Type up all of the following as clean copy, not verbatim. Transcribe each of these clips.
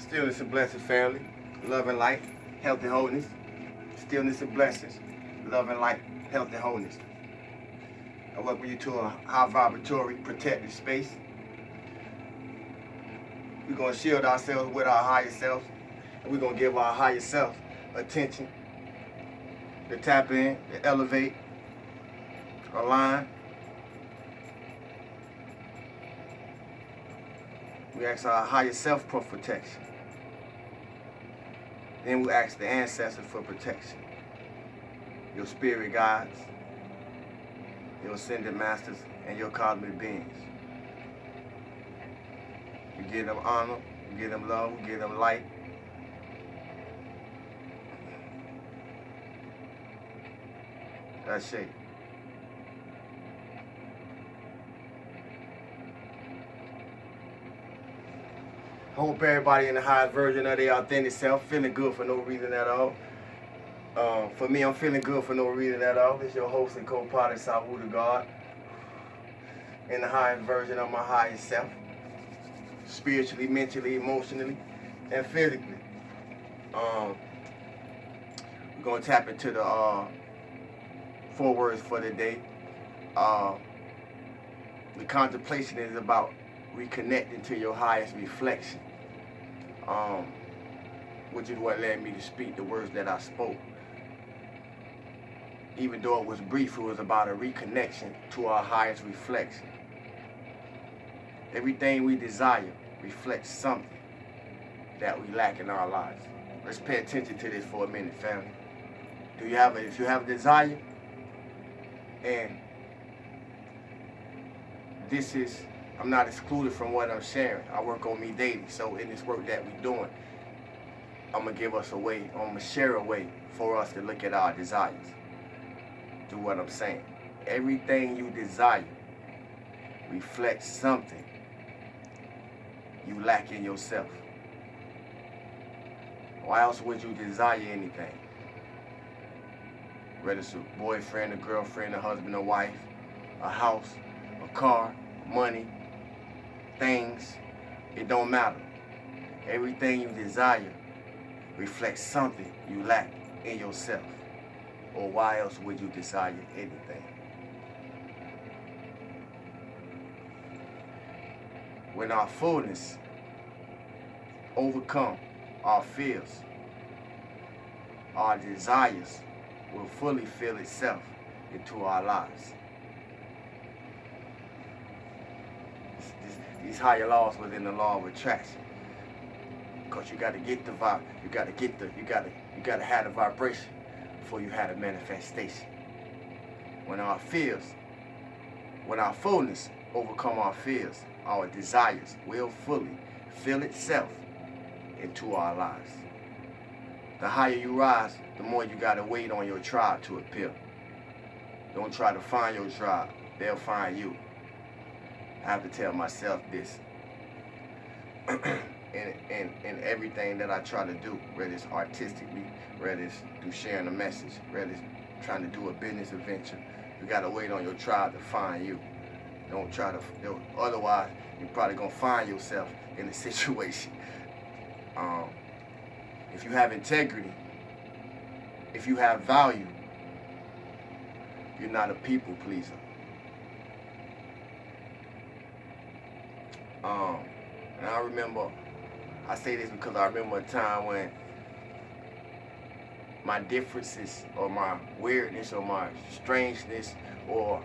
Stillness and blessings, family. Love and light, health and wholeness. Stillness and blessings. Love and light, health and wholeness. I welcome you to a high vibratory, protected space. We're going to shield ourselves with our higher self. And we're going to give our higher self attention to tap in, to elevate, align. We ask our higher self for protection. Then we ask the ancestors for protection. Your spirit guides, your ascended masters, and your cosmic beings. We give them honor, we give them love, we give them light. That's it. Hope everybody in the highest version of their authentic self, feeling good for no reason at all. For me, I'm feeling good for no reason at all. It's your host and co-pilot, Sawu the God, in the highest version of my highest self, spiritually, mentally, emotionally, and physically. We're gonna tap into the 4 words for the day. The contemplation is about reconnecting to your highest reflection, which is what led me to speak the words that I spoke. Even though it was brief, it was about a reconnection to our highest reflection. Everything we desire reflects something that we lack in our lives. Let's pay attention to this for a minute, family. If you have a desire, and I'm not excluded from what I'm sharing. I work on me daily. So in this work that we're doing, I'm going to give us a way, I'm going to share a way for us to look at our desires. Do what I'm saying. Everything you desire reflects something you lack in yourself. Why else would you desire anything? Whether it's a boyfriend, a girlfriend, a husband, a wife, a house, a car, money, things, it don't matter. Everything you desire reflects something you lack in yourself. Or why else would you desire anything? When our fullness overcome our fears, our desires will fully feel itself into our lives. These higher laws within the law of attraction. Because you got to get the vibe, you got to have the vibration before you have the manifestation. When our fullness overcome our fears, our desires will fully feel itself into our lives. The higher you rise, the more you got to wait on your tribe to appear. Don't try to find your tribe, they'll find you. I have to tell myself this in everything that I try to do, whether it's artistically, whether it's through sharing a message, whether it's trying to do a business adventure. You got to wait on your tribe to find you. Don't try to, otherwise you're probably going to find yourself in a situation. If you have integrity, if you have value, you're not a people pleaser. And I remember, I say this because I remember a time when my differences or my weirdness or my strangeness or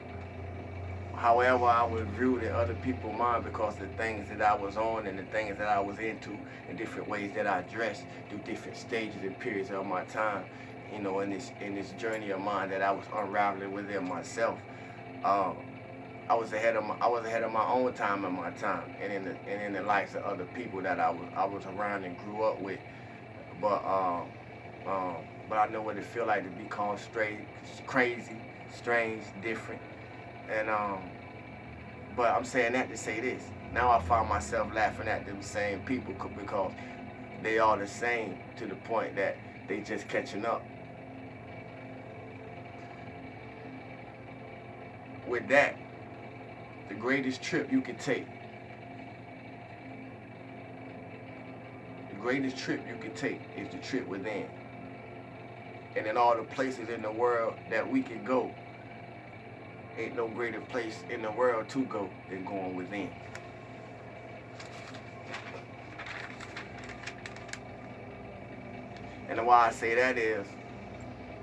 however I was viewed in other people's mind because of the things that I was on and the things that I was into and different ways that I dressed through different stages and periods of my time, in this journey of mine that I was unraveling within myself. I was ahead of my own time and my time, and in the lives of other people that I was around and grew up with. But I know what it feel like to be called straight, crazy, strange, different, and but I'm saying that to say this. Now I find myself laughing at them same people because they are the same to the point that they just catching up. With that, the greatest trip you can take, the The greatest trip you can take is the trip within. And in all the places in the world that we can go, ain't no greater place in the world to go than going within. And why I say that is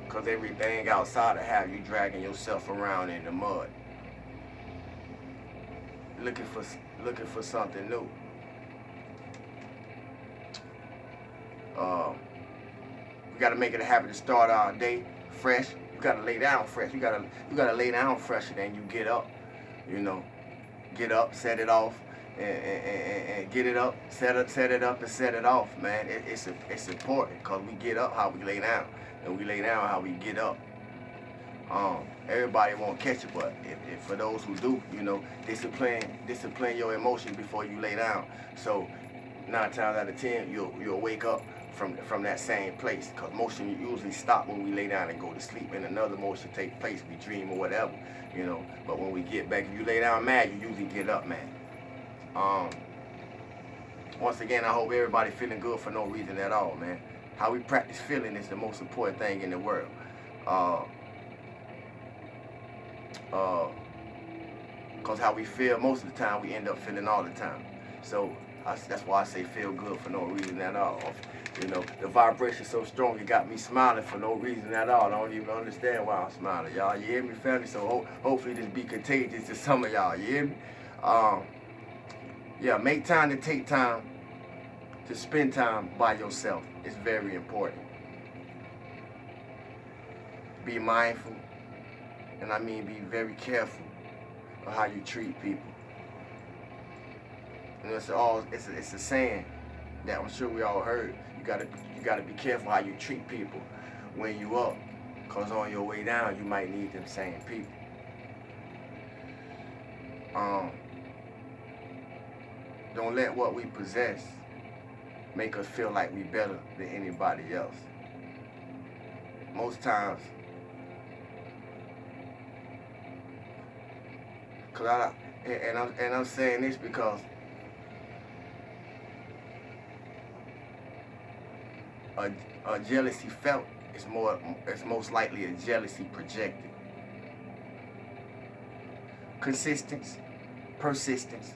because everything outside of have you dragging yourself around in the mud, looking for something new. We gotta make it a habit to start our day fresh. You gotta lay down fresh. You gotta lay down fresher than you get up. You know, get up, set it off, and get it up, set it up, and set it off. Man, it's important because we get up how we lay down, and we lay down how we get up. Everybody won't catch it, but if for those who do, you know, discipline your emotions before you lay down. So 9 times out of 10, you'll wake up from that same place, because motion usually stop when we lay down and go to sleep, and another motion take place, we dream or whatever, you know. But when we get back, if you lay down mad, you usually get up mad. Once again, I hope everybody feeling good for no reason at all, man. How we practice feeling is the most important thing in the world. Because how we feel most of the time, we end up feeling all the time. So that's why I say feel good for no reason at all. You know, the vibration's so strong, it got me smiling for no reason at all. I don't even understand why I'm smiling, y'all. You hear me, family? So hopefully this be contagious to some of y'all. You hear me? Yeah, make time to take time to spend time by yourself. It's very important. Be mindful, and I mean be very careful of how you treat people. And it's a saying that I'm sure we all heard. You gotta be careful how you treat people when you up, cause on your way down you might need them same people. Don't let what we possess make us feel like we better than anybody else. Most times, I'm saying this because a jealousy felt is most likely a jealousy projected. Consistency, persistence,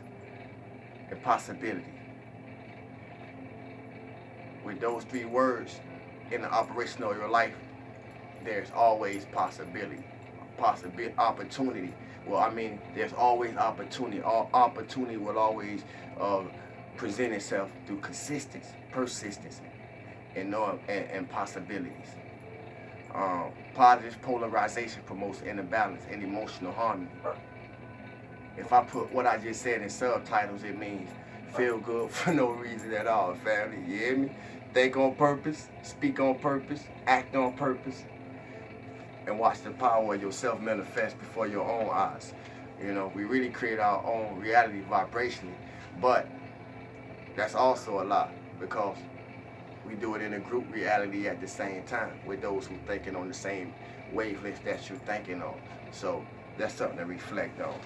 and possibility. With those 3 words in the operation of your life, there's always possibility, opportunity. Well, I mean, there's always opportunity. Opportunity will always present itself through consistency, persistence, and possibilities. Positive polarization promotes inner balance and emotional harmony. If I put what I just said in subtitles, it means feel good for no reason at all, family. You hear me? Think on purpose, speak on purpose, act on purpose, and watch the power of yourself manifest before your own eyes. You know, we really create our own reality vibrationally, but that's also a lie, because we do it in a group reality at the same time with those who thinking on the same wavelength that you're thinking on. So that's something to reflect on.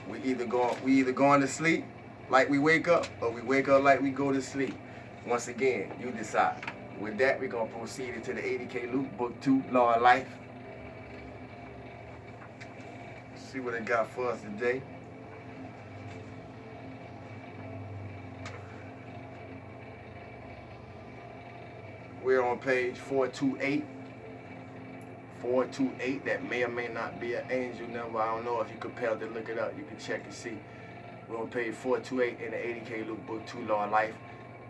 We either going to sleep like we wake up, or we wake up like we go to sleep. Once again, you decide. With that, we're going to proceed into the 80K Luke, Book 2, Law of Life. See what it got for us today. We're on page 428. 428, that may or may not be an angel number. I don't know. If you're compelled to look it up, you can check and see. We're on page 428 in the 80K Luke, Book 2, Law of Life.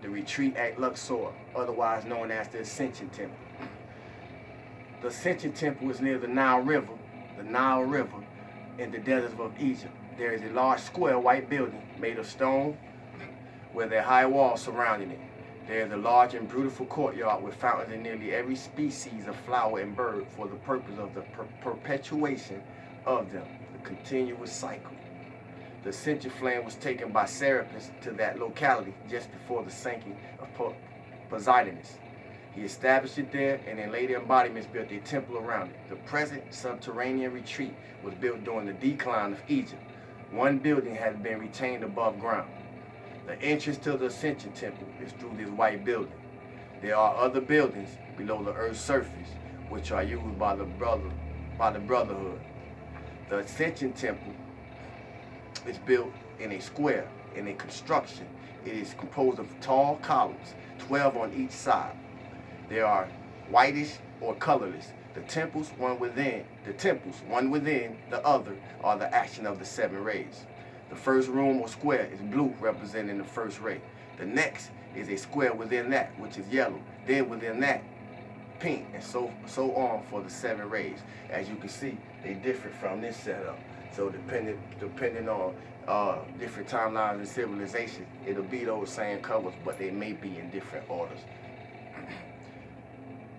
The retreat at Luxor, otherwise known as the Ascension Temple. The Ascension Temple is near the Nile River in the deserts of Egypt. There is a large square white building made of stone with a high wall surrounding it. There is a large and beautiful courtyard with fountains in nearly every species of flower and bird for the purpose of the perpetuation of them, the continuous cycle. The Ascension flame was taken by Serapis to that locality just before the sinking of Poseidonus. He established it there, and then later embodiments built a temple around it. The present subterranean retreat was built during the decline of Egypt. One building had been retained above ground. The entrance to the Ascension Temple is through this white building. There are other buildings below the earth's surface, which are used by the Brotherhood. The Ascension Temple is built in a square, in a construction. It is composed of tall columns, 12 on each side. They are whitish or colorless. The temples, one within the other, are the action of the 7 rays. The first room or square is blue, representing the first ray. The next is a square within that, which is yellow. Then within that, pink, and so on for the 7 rays. As you can see, they differ from this setup. So depending on different timelines and civilizations, it'll be those same colors, but they may be in different orders.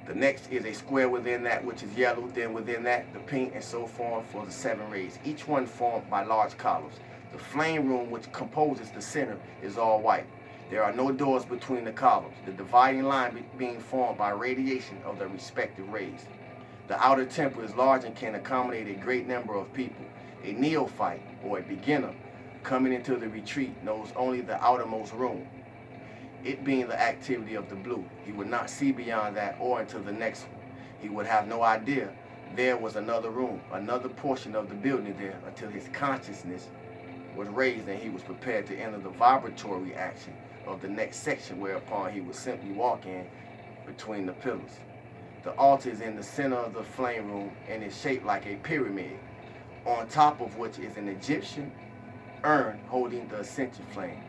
The next is a square within that, which is yellow. Then within that, the pink, and so on for the 7 rays, each one formed by large columns. The flame room, which composes the center, is all white. There are no doors between the columns, the dividing line being formed by radiation of the respective rays. The outer temple is large and can accommodate a great number of people. A neophyte, or a beginner, coming into the retreat knows only the outermost room, it being the activity of the blue. He would not see beyond that or into the next one. He would have no idea there was another room, another portion of the building there, until his consciousness was raised and he was prepared to enter the vibratory action of the next section, whereupon he would simply walk in between the pillars. The altar is in the center of the flame room and is shaped like a pyramid, on top of which is an Egyptian urn holding the ascension flame.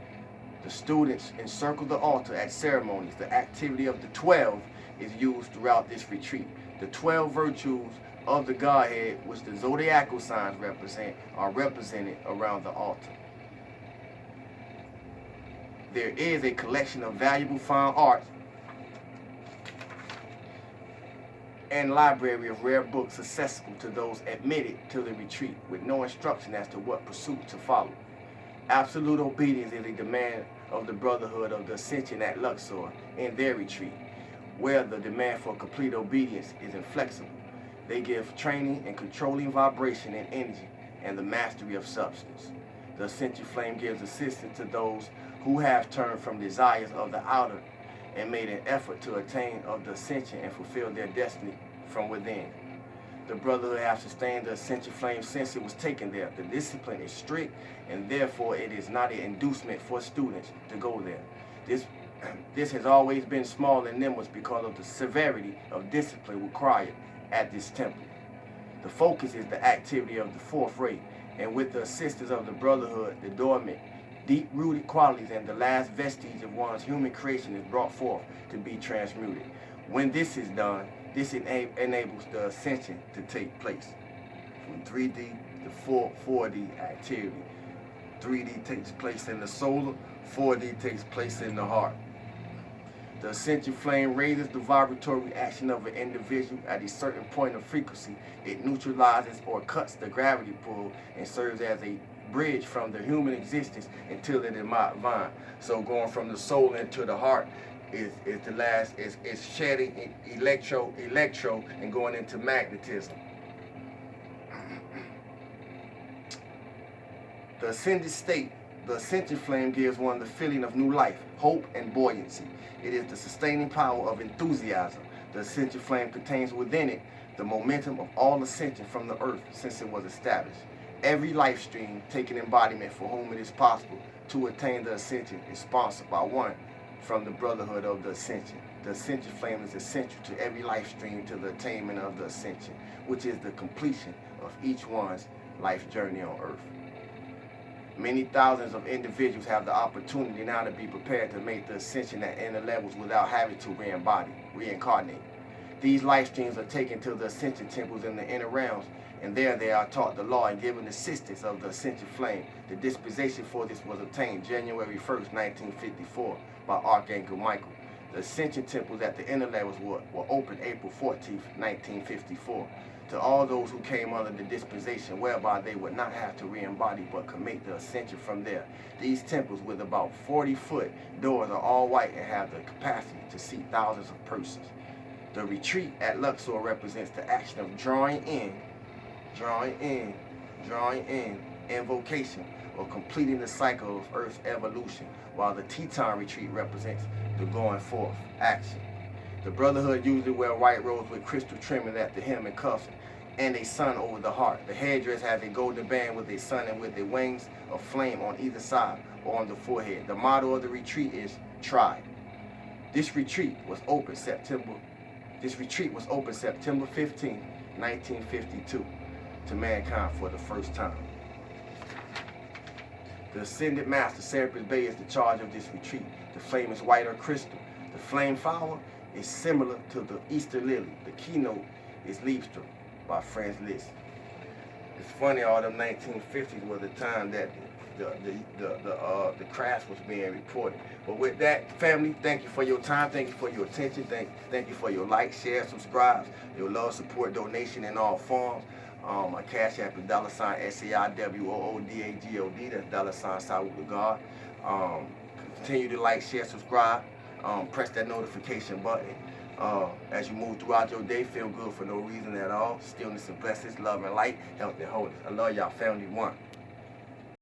The students encircle the altar at ceremonies. The activity of the 12 is used throughout this retreat. The 12 virtues of the Godhead, which the zodiacal signs represent, are represented around the altar. There is a collection of valuable fine arts and library of rare books accessible to those admitted to the retreat, with no instruction as to what pursuit to follow. Absolute obedience is a demand of the Brotherhood of the Ascension at Luxor in their retreat, where the demand for complete obedience is inflexible. They give training in controlling vibration and energy and the mastery of substance. The Ascension Flame gives assistance to those who have turned from desires of the outer and made an effort to attain of the ascension and fulfill their destiny from within. The Brotherhood has sustained the Ascension Flame since it was taken there. The discipline is strict, and therefore it is not an inducement for students to go there. This has always been small and nimble because of the severity of discipline required at this temple. The focus is the activity of the 4th ray, and with the assistance of the Brotherhood, the dormant, deep-rooted qualities and the last vestige of one's human creation is brought forth to be transmuted. When this is done, this enables the ascension to take place. From 3D to 4D activity. 3D takes place in the solar, 4D takes place in the heart. The Ascension Flame raises the vibratory action of an individual at a certain point of frequency. It neutralizes or cuts the gravity pull and serves as a bridge from the human existence until it is divine. So going from the soul into the heart is the last, is shedding electro and going into magnetism. The ascended state, the Ascension Flame gives one the feeling of new life, hope, and buoyancy. It is the sustaining power of enthusiasm. The Ascension Flame contains within it the momentum of all ascension from the earth since it was established. Every life stream taking embodiment for whom it is possible to attain the ascension is sponsored by one from the Brotherhood of the Ascension. The Ascension Flame is essential to every life stream to the attainment of the ascension, which is the completion of each one's life journey on earth. Many thousands of individuals have the opportunity now to be prepared to make the ascension at inner levels without having to reincarnate. These life streams are taken to the ascension temples in the inner realms, and there they are taught the law and given assistance of the Ascension Flame. The dispensation for this was obtained January 1st, 1954 by Archangel Michael. The Ascension temples at the inner levels were opened April 14th, 1954. To all those who came under the dispensation whereby they would not have to re-embody but could make the ascension from there. These temples with about 40-foot doors are all white and have the capacity to seat thousands of persons. The retreat at Luxor represents the action of drawing in, invocation, or completing the cycle of Earth's evolution, while the Teton retreat represents the going forth action. The Brotherhood usually wear white robes with crystal trimming at the hem and cuffs and a sun over the heart. The headdress has a golden band with a sun and with the wings of flame on either side or on the forehead. The motto of the retreat is Try. This retreat was opened September 15, 1952 to mankind for the first time. The Ascended Master, Serapis Bey, is the charge of this retreat. The flame is white or crystal. The flame flower is similar to the Easter lily. The keynote is Liebstrom by Franz Liszt. It's funny, all them 1950s was the time that the crash was being reported. But with that, family, thank you for your time, thank you for your attention, thank you for your like, share, subscribe, your love, support, donation in all forms. My Cash App is $SAIWOODAGOD. That's $Saúde to God. Continue to like, share, subscribe. Press that notification button. As you move throughout your day, feel good for no reason at all. Stillness and blessings, love and light, health and wholeness. I love y'all, family. One.